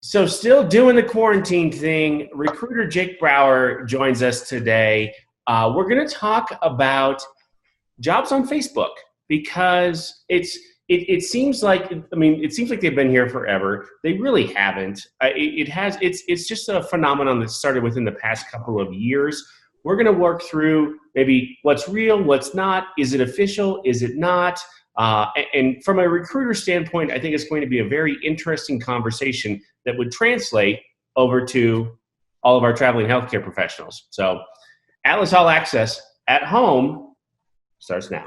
So still doing the quarantine thing, recruiter Jake Brower joins us today. We're going to talk about jobs on Facebook because it seems like, it seems like they've been here forever. They really haven't. It's just a phenomenon that started within the past couple of years. We're going to work through maybe what's real, what's not. Is it official? Is it not? And from a recruiter standpoint, I think it's going to be a very interesting conversation that would translate over to all of our traveling healthcare professionals. So Atlas All Access at Home starts now.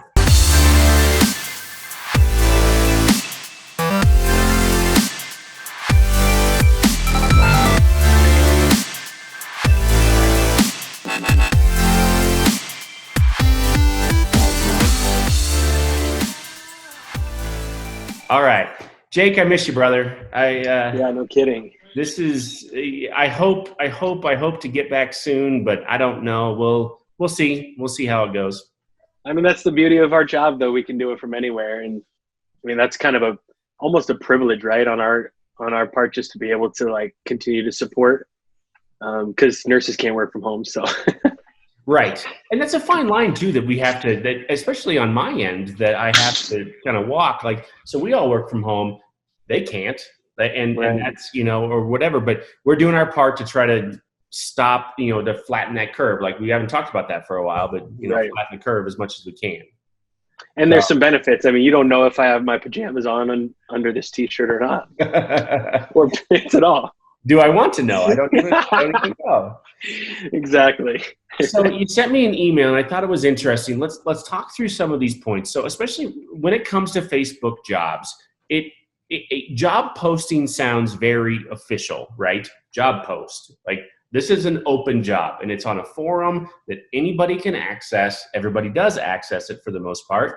All right, Jake, I miss you, brother. Yeah, no kidding. This is. I hope to get back soon, but I don't know. We'll see. We'll see how it goes. I mean, that's the beauty of our job, though. We can do it from anywhere, and I mean that's kind of almost a privilege, right, on our part, just to be able to continue to support, because nurses can't work from home, so. Right. And that's a fine line too that we have to, that especially on my end, that I have to kind of walk. So we all work from home. They can't. And that's, or whatever. But we're doing our part to try to stop, to flatten that curve. We haven't talked about that for a while, but, right. Flatten the curve as much as we can. And there's some benefits. I mean, you don't know if I have my pajamas on under this T-shirt or not. Or pants at all. Do I want to know? I don't even know. Exactly. So you sent me an email, and I thought it was interesting. Let's talk through some of these points. So especially when it comes to Facebook jobs, job posting sounds very official, right? Job post. This is an open job, and it's on a forum that anybody can access. Everybody does access it for the most part,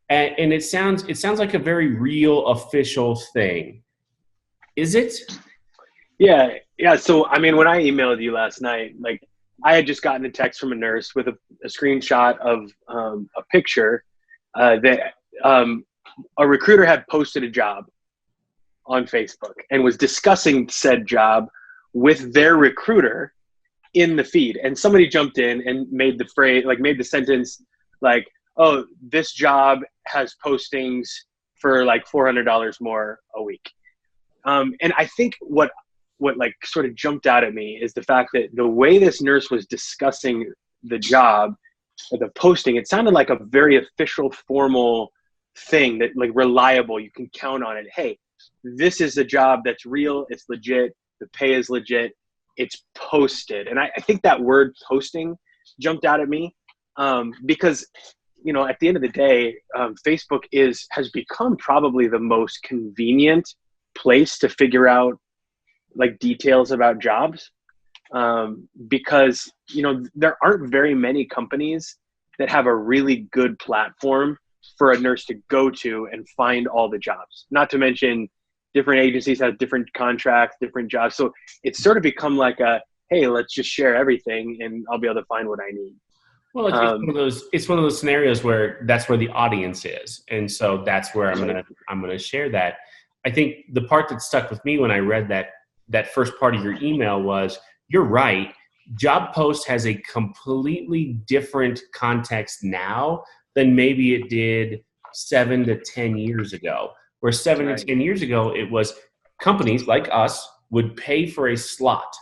and it sounds like a very real official thing. Is it? Yeah. So, I mean, when I emailed you last night, I had just gotten a text from a nurse with a screenshot of a picture that a recruiter had posted a job on Facebook and was discussing said job with their recruiter in the feed. And somebody jumped in and made the sentence oh, this job has postings for $400 more a week. And I think what sort of jumped out at me is the fact that the way this nurse was discussing the job, or the posting, it sounded like a very official, formal thing that reliable. You can count on it. Hey, this is a job that's real. It's legit. The pay is legit. It's posted. And I think that word posting jumped out at me because, at the end of the day, Facebook has become probably the most convenient place to figure out details about jobs, because there aren't very many companies that have a really good platform for a nurse to go to and find all the jobs. Not to mention different agencies have different contracts, different jobs. So it's sort of become hey, let's just share everything and I'll be able to find what I need. Well, it's one of those scenarios where that's where the audience is. And so that's where I'm going to share that. I think the part that stuck with me when I read that first part of your email was, you're right. Job post has a completely different context now than maybe it did 7 to 10 years ago. Where 7 to 10 years ago, it was companies like us would pay for a slot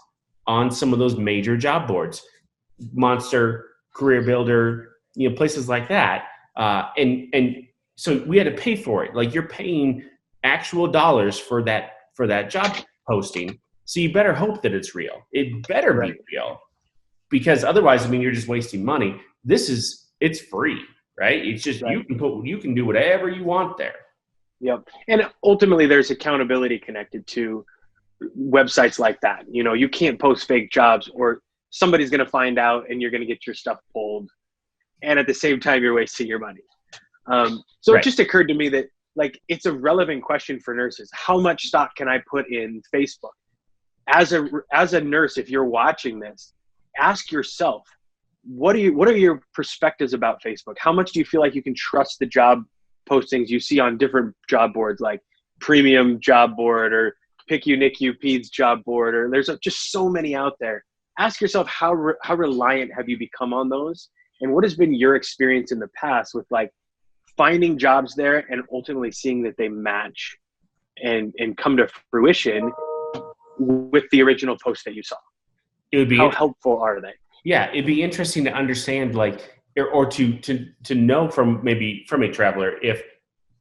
on some of those major job boards, Monster, Career Builder, places like that. And so we had to pay for it. You're paying actual dollars for that job posting. So you better hope that it's real. It better be real, because otherwise, you're just wasting money. It's free, right? It's just, you can do whatever you want there. Yep. And ultimately there's accountability connected to websites like that. You can't post fake jobs or somebody's going to find out and you're going to get your stuff pulled. And at the same time, you're wasting your money. So It just occurred to me that it's a relevant question for nurses. How much stock can I put in Facebook? As a nurse, if you're watching this, ask yourself, what are your perspectives about Facebook? How much do you feel like you can trust the job postings you see on different job boards like Premium Job Board or PICU, NICU, PEDS job board, or there's just so many out there. Ask yourself how reliant have you become on those, and what has been your experience in the past with like finding jobs there and ultimately seeing that they match and come to fruition with the original post that you saw. It would be how helpful are they? Yeah, it'd be interesting to understand, like, or to know from a traveler, if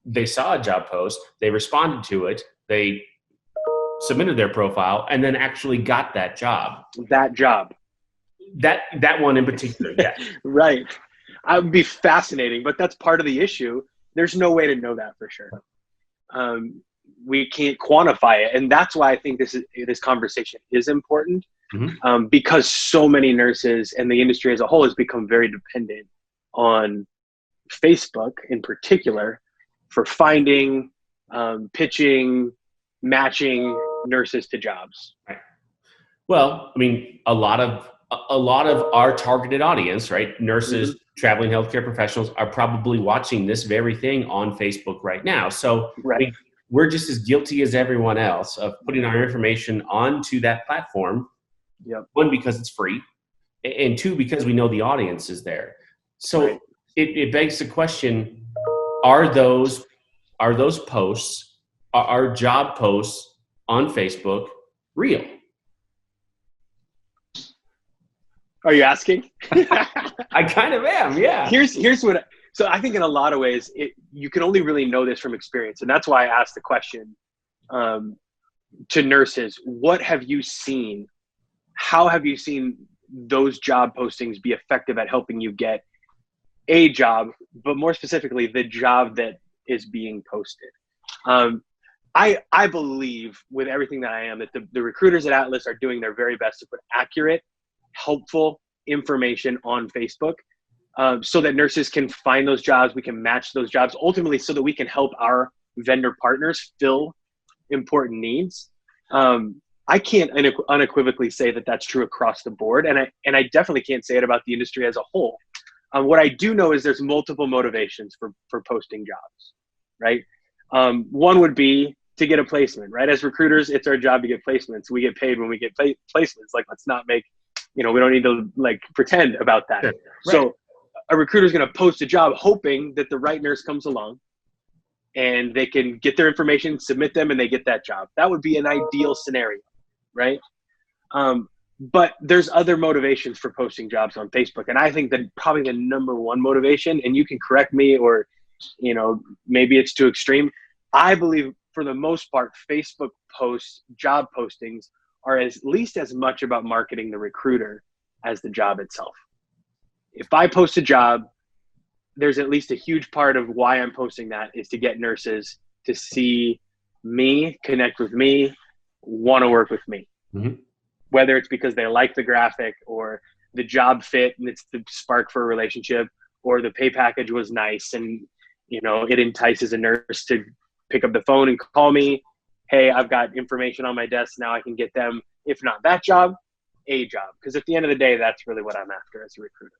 they saw a job post, they responded to it, they submitted their profile, and then actually got that job. That one in particular, yeah. Right. That would be fascinating, but that's part of the issue. There's no way to know that for sure. We can't quantify it, and that's why I think this conversation is important. Mm-hmm. Because so many nurses and the industry as a whole has become very dependent on Facebook in particular for finding, pitching, matching nurses to jobs. Right. Well, I mean, a lot of our targeted audience, right? Nurses, mm-hmm. traveling healthcare professionals are probably watching this very thing on Facebook right now. So right. I mean, we're just as guilty as everyone else of putting our information onto that platform. Yep. One, because it's free, and two, because we know the audience is there. So right. it begs the question: Are those posts, are job posts on Facebook real? Are you asking? I kind of am. Yeah. Here's what. So I think in a lot of ways, you can only really know this from experience, and that's why I asked the question to nurses: What have you seen? How have you seen those job postings be effective at helping you get a job, but more specifically, the job that is being posted? I believe with everything that I am that the recruiters at Atlas are doing their very best to put accurate, helpful information on Facebook so that nurses can find those jobs, we can match those jobs, ultimately so that we can help our vendor partners fill important needs. I can't unequivocally say that that's true across the board, and I definitely can't say it about the industry as a whole. What I do know is there's multiple motivations for posting jobs, right? One would be to get a placement, right? As recruiters, it's our job to get placements. We get paid when we get placements. Like, let's not make, we don't need to like pretend about that. Sure. Right. So a recruiter is going to post a job hoping that the right nurse comes along and they can get their information, submit them, and they get that job. That would be an ideal scenario, right? But there's other motivations for posting jobs on Facebook. And I think that probably the number one motivation, and you can correct me or, maybe it's too extreme. I believe for the most part, Facebook posts, job postings are at least as much about marketing the recruiter as the job itself. If I post a job, there's at least a huge part of why I'm posting that is to get nurses to see me, connect with me, want to work with me. Mm-hmm. Whether it's because they like the graphic or the job fit and it's the spark for a relationship, or the pay package was nice and, it entices a nurse to pick up the phone and call me. Hey, I've got information on my desk. Now I can get them, if not that job, a job. Because at the end of the day, that's really what I'm after as a recruiter.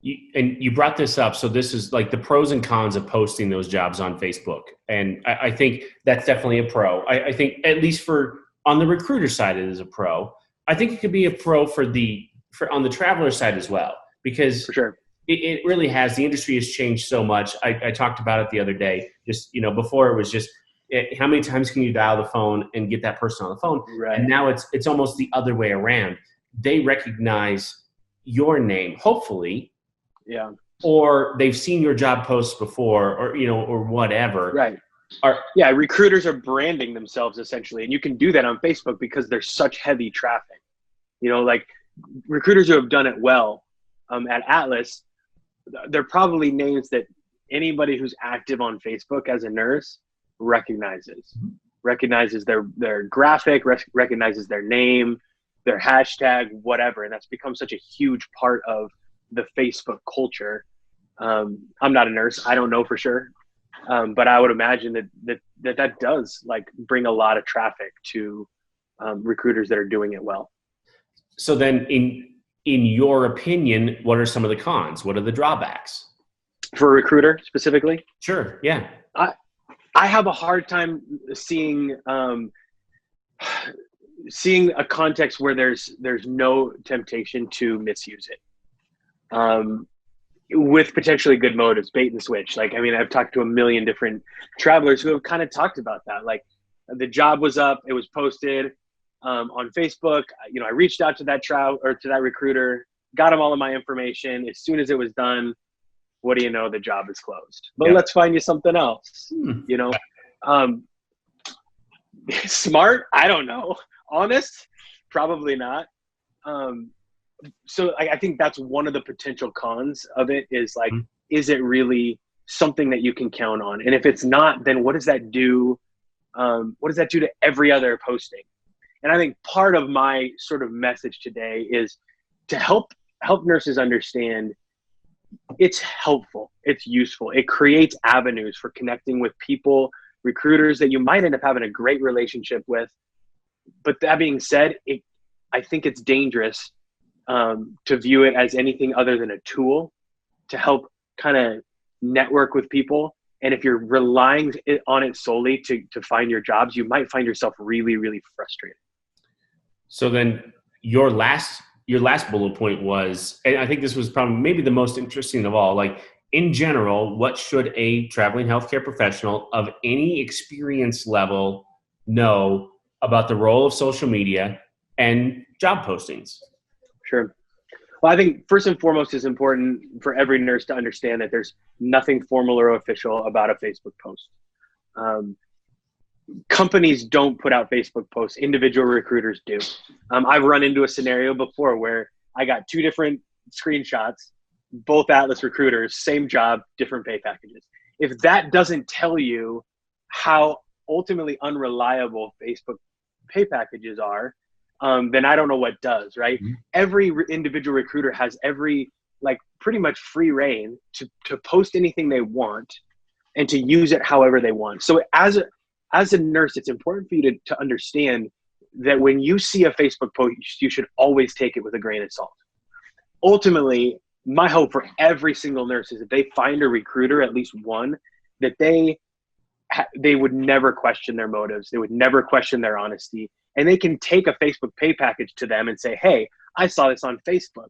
You brought this up. So this is like the pros and cons of posting those jobs on Facebook. And I think that's definitely a pro. I think at least on the recruiter side, it is a pro. I think it could be a pro on the traveler side as well, because for sure. It really has. The industry has changed so much. I talked about it the other day. Just, before it was just how many times can you dial the phone and get that person on the phone? Right. And now it's almost the other way around. They recognize your name, hopefully. Yeah. Or they've seen your job posts before, or or whatever. Right. Recruiters are branding themselves essentially, and you can do that on Facebook because there's such heavy traffic. Like recruiters who have done it well at Atlas, they're probably names that anybody who's active on Facebook as a nurse recognizes their graphic, recognizes their name, their hashtag, whatever. And that's become such a huge part of the Facebook culture. I'm not a nurse. I don't know for sure. But I would imagine that does like bring a lot of traffic to recruiters that are doing it well. So then in your opinion, what are some of the cons? What are the drawbacks? For a recruiter specifically? Sure. Yeah. I have a hard time seeing seeing a context where there's no temptation to misuse it, with potentially good motives, bait and switch. Like, I mean, I've talked to a million different travelers who have kind of talked about that. Like, the job was up, it was posted on Facebook. You know, I reached out to that to that recruiter, got him all of my information. As soon as it was done, what do you know? The job is closed. But let's find you something else. You know, smart? I don't know. Honest? Probably not. So I think that's one of the potential cons of it is like, is it really something that you can count on? And if it's not, then what does that do? What does that do to every other posting? And I think part of my sort of message today is to help nurses understand it's helpful, it's useful. It creates avenues for connecting with people, recruiters that you might end up having a great relationship with. But that being said, I think it's dangerous to view it as anything other than a tool to help kind of network with people. And if you're relying on it solely to find your jobs, you might find yourself really, really frustrated. So then your last bullet point was, and I think this was probably maybe the most interesting of all, like, in general, what should a traveling healthcare professional of any experience level know about the role of social media and job postings? Sure. Well, I think first and foremost, it's important for every nurse to understand that there's nothing formal or official about a Facebook post. Companies don't put out Facebook posts. Individual recruiters do. I've run into a scenario before where I got two different screenshots, both Atlas recruiters, same job, different pay packages. If that doesn't tell you how ultimately unreliable Facebook pay packages are, then I don't know what does, right? Mm-hmm. Every individual recruiter has pretty much free reign to post anything they want and to use it however they want. So as a nurse, it's important for you to understand that when you see a Facebook post, you should always take it with a grain of salt. Ultimately, my hope for every single nurse is that they find a recruiter, at least one, that they would never question their motives. They would never question their honesty. And they can take a Facebook pay package to them and say, hey, I saw this on Facebook,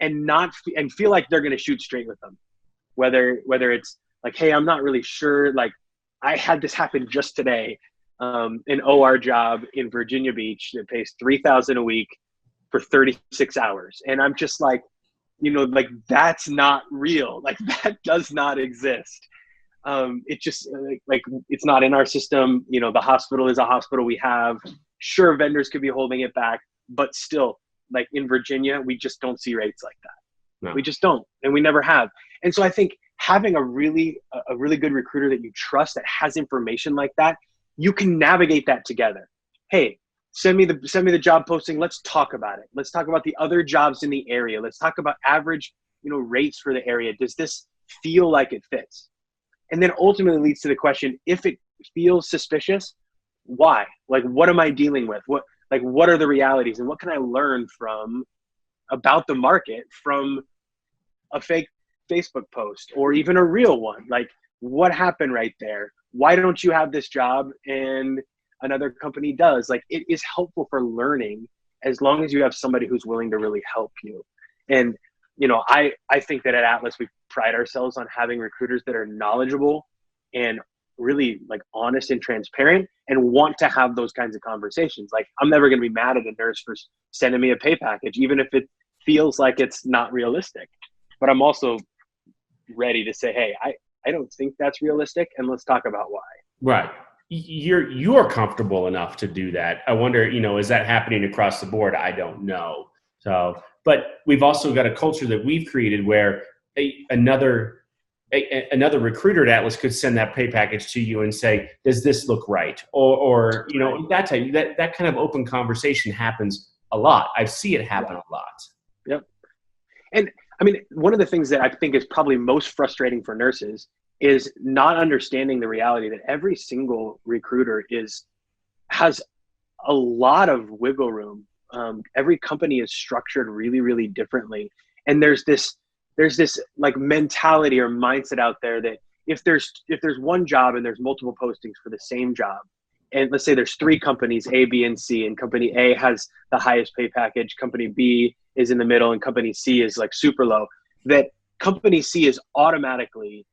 and feel like they're going to shoot straight with them. Whether it's like, hey, I'm not really sure. Like, I had this happen just today, an OR job in Virginia Beach that pays $3,000 a week for 36 hours. And I'm just like, that's not real. Like, that does not exist. It just it's not in our system. The hospital is a hospital we have. Sure, vendors could be holding it back, but still, like, in Virginia, we just don't see rates like that. No. We just don't, and we never have. And so I think having a really good recruiter that you trust that has information like that, you can navigate that together. Hey, send me the job posting. Let's talk about it. Let's talk about the other jobs in the area. Let's talk about average, rates for the area. Does this feel like it fits? And then ultimately leads to the question, if it feels suspicious, why? Like, what am I dealing with? What are the realities, and what can I learn about the market from a fake Facebook post or even a real one? Like, what happened right there? Why don't you have this job and another company does? Like, it is helpful for learning as long as you have somebody who's willing to really help you. And, I think that at Atlas, we pride ourselves on having recruiters that are knowledgeable and really, like, honest and transparent and want to have those kinds of conversations. Like, I'm never going to be mad at a nurse for sending me a pay package, even if it feels like it's not realistic. But I'm also ready to say, hey, I don't think that's realistic, and let's talk about why. Right. You're comfortable enough to do that. I wonder, is that happening across the board? I don't know. So, but we've also got a culture that we've created where another recruiter at Atlas could send that pay package to you and say, does this look right? Or that type, that kind of open conversation happens a lot. I see it happen a lot. Yep. And I mean, one of the things that I think is probably most frustrating for nurses is not understanding the reality that every single recruiter has a lot of wiggle room. Every company is structured really, really differently. And there's this like mentality or mindset out there that if there's one job and there's multiple postings for the same job, and let's say there's 3 companies, A, B, and C, and company A has the highest pay package, company B is in the middle, and company C is like super low, that company C is automatically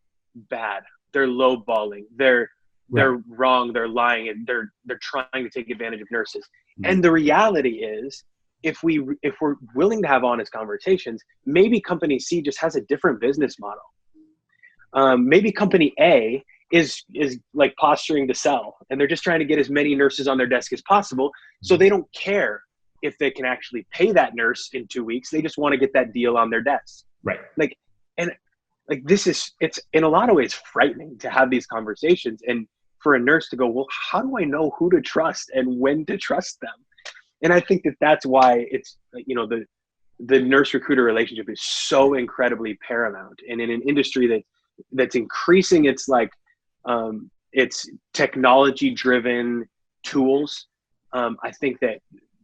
bad. They're lowballing. They're wrong. They're lying, and they're trying to take advantage of nurses. Mm-hmm. And the reality is, if we're willing to have honest conversations, maybe company C just has a different business model. Maybe company A is like posturing to sell, and they're just trying to get as many nurses on their desk as possible. So they don't care if they can actually pay that nurse in 2 weeks. They just want to get that deal on their desk. Right. It's in a lot of ways frightening to have these conversations, and for a nurse to go, well, how do I know who to trust and when to trust them? And I think that's why it's, the nurse recruiter relationship is so incredibly paramount. And in an industry that's increasing its technology driven tools, I think that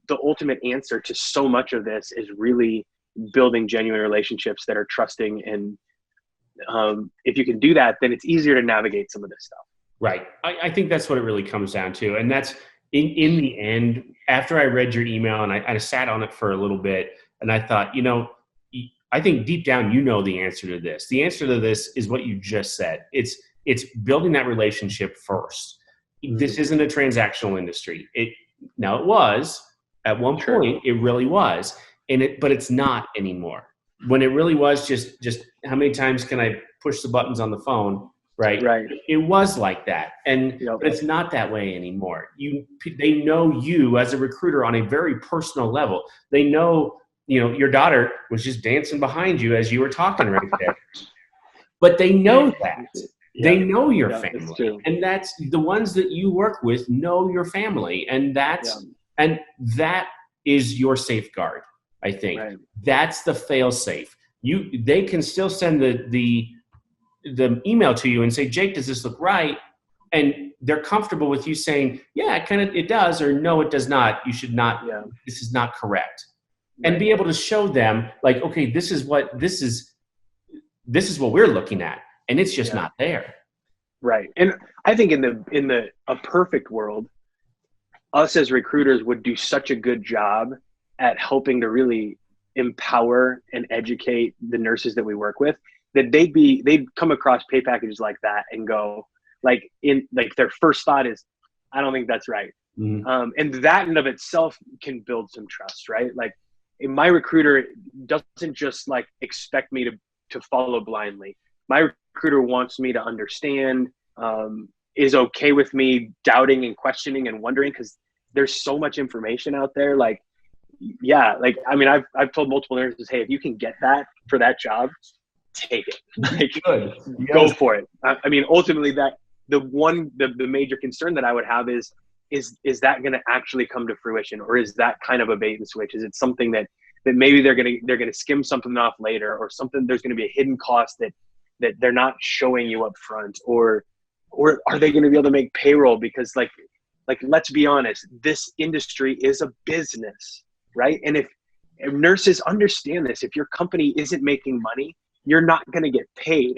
the ultimate answer to so much of this is really building genuine relationships that are trusting. And if you can do that, then it's easier to navigate some of this stuff. Right. I think that's what it really comes down to. And that's in the end, after I read your email and I sat on it for a little bit, and I thought, I think deep down, the answer to this. The answer to this is what you just said. It's building that relationship first. Mm-hmm. This isn't a transactional industry. Now it was at one point, it really was, but it's not anymore. When it really was just how many times can I push the buttons on the phone? Right. It was like that. And but it's not that way anymore. They know you as a recruiter on a very personal level. They know, your daughter was just dancing behind you as you were talking right there. But they know that. They know your family. And that's the ones that you work with know your family. And that is your safeguard, I think. Right. That's the fail safe. They can still send the email to you and say, Jake, does this look right? And they're comfortable with you saying, yeah, it does, or no, it does not. You should not, this is not correct. Right. And be able to show them like, okay, this is what we're looking at. And it's just not there. Right. And I think in a perfect world, us as recruiters would do such a good job at helping to really empower and educate the nurses that we work with, that they'd come across pay packages like that and go their first thought is, I don't think that's right. Mm-hmm. And that in of itself can build some trust, right? Like my recruiter doesn't just expect me to follow blindly. My recruiter wants me to understand, is okay with me doubting and questioning and wondering, because there's so much information out there. I've told multiple nurses, hey, if you can get that for that job, take it. Go for it. Ultimately the major concern that I would have is that going to actually come to fruition, or is that kind of a bait and switch? Is it something that maybe they're going to skim something off later, or something, there's going to be a hidden cost that they're not showing you up front, or are they going to be able to make payroll? Because let's be honest, this industry is a business, right? And if nurses understand this, if your company isn't making money, you're not going to get paid.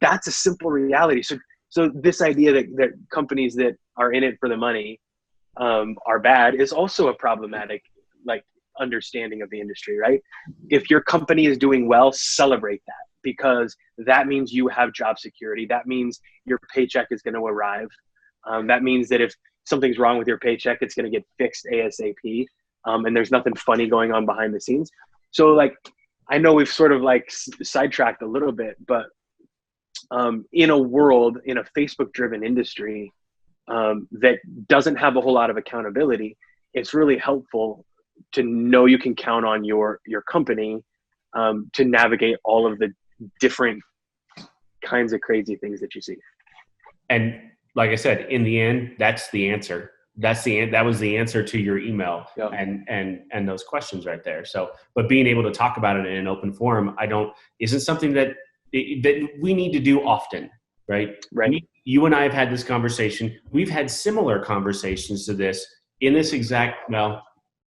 That's a simple reality. So this idea that companies that are in it for the money are bad is also a problematic understanding of the industry, right? If your company is doing well, celebrate that, because that means you have job security. That means your paycheck is going to arrive. That means that if something's wrong with your paycheck, it's going to get fixed ASAP. And there's nothing funny going on behind the scenes. So I know we've sort of sidetracked a little bit, but in a Facebook driven industry that doesn't have a whole lot of accountability, it's really helpful to know you can count on your company to navigate all of the different kinds of crazy things that you see. And like I said, in the end, that's the answer. That was the answer to your email. Yep. and those questions right there. So, but being able to talk about it in an open forum, isn't something that we need to do often, right? Right. You and I have had this conversation. We've had similar conversations to this in this exact,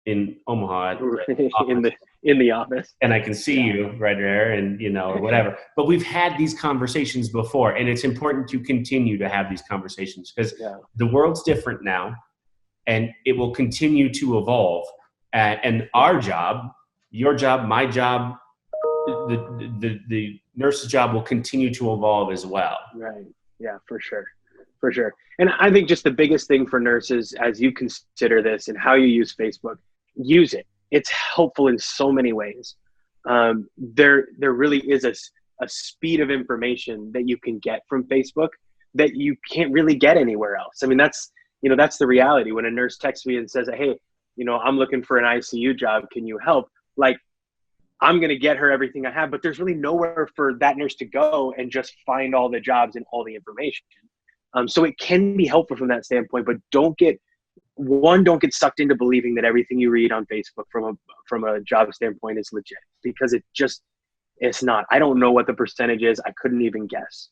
in Omaha, in the office. And I can see you right there and, or whatever. But we've had these conversations before, and it's important to continue to have these conversations because the world's different now and it will continue to evolve. And our job, your job, my job, the nurse's job will continue to evolve as well. Right. Yeah, for sure. For sure. And I think just the biggest thing for nurses as you consider this and how you use Facebook, use it. It's helpful in so many ways. There really is a speed of information that you can get from Facebook that you can't really get anywhere else. I mean, that's the reality. When a nurse texts me and says, hey, I'm looking for an ICU job. Can you help? Like, I'm going to get her everything I have, but there's really nowhere for that nurse to go and just find all the jobs and all the information. So it can be helpful from that standpoint, but don't get sucked into believing that everything you read on Facebook from a job standpoint is legit, because it's not. I don't know what the percentage is. I couldn't even guess.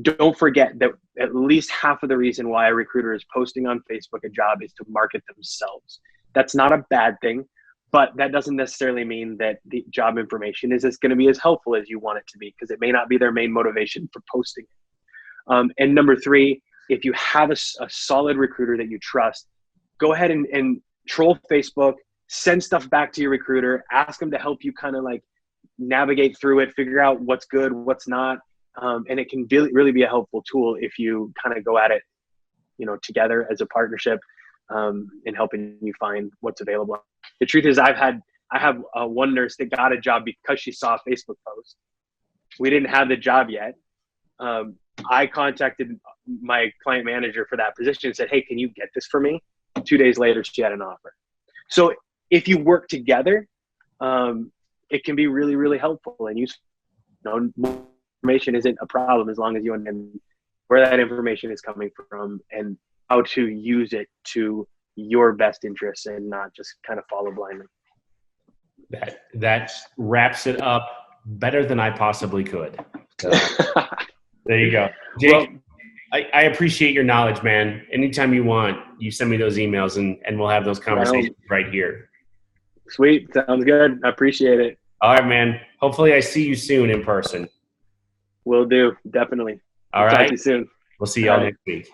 Don't forget that at least half of the reason why a recruiter is posting on Facebook a job is to market themselves. That's not a bad thing, but that doesn't necessarily mean that the job information is going to be as helpful as you want it to be, because it may not be their main motivation for posting it. And number 3, if you have a solid recruiter that you trust, go ahead and troll Facebook, send stuff back to your recruiter, ask them to help you kind of like navigate through it, figure out what's good, what's not. And it can really be a helpful tool if you kind of go at it, together as a partnership, in helping you find what's available. The truth is I have one nurse that got a job because she saw a Facebook post. We didn't have the job yet. I contacted my client manager for that position and said, hey, can you get this for me? 2 days later, she had an offer. So if you work together, it can be really, really helpful and useful. Information isn't a problem as long as you understand where that information is coming from and how to use it to your best interests and not just kind of follow blindly. That wraps it up better than I possibly could. So, there you go. Jake, well, I appreciate your knowledge, man. Anytime you want, you send me those emails and we'll have those conversations right here. Sweet. Sounds good. I appreciate it. All right, man. Hopefully I see you soon in person. Will do. Definitely. All right. Talk to you soon. We'll see y'all next week.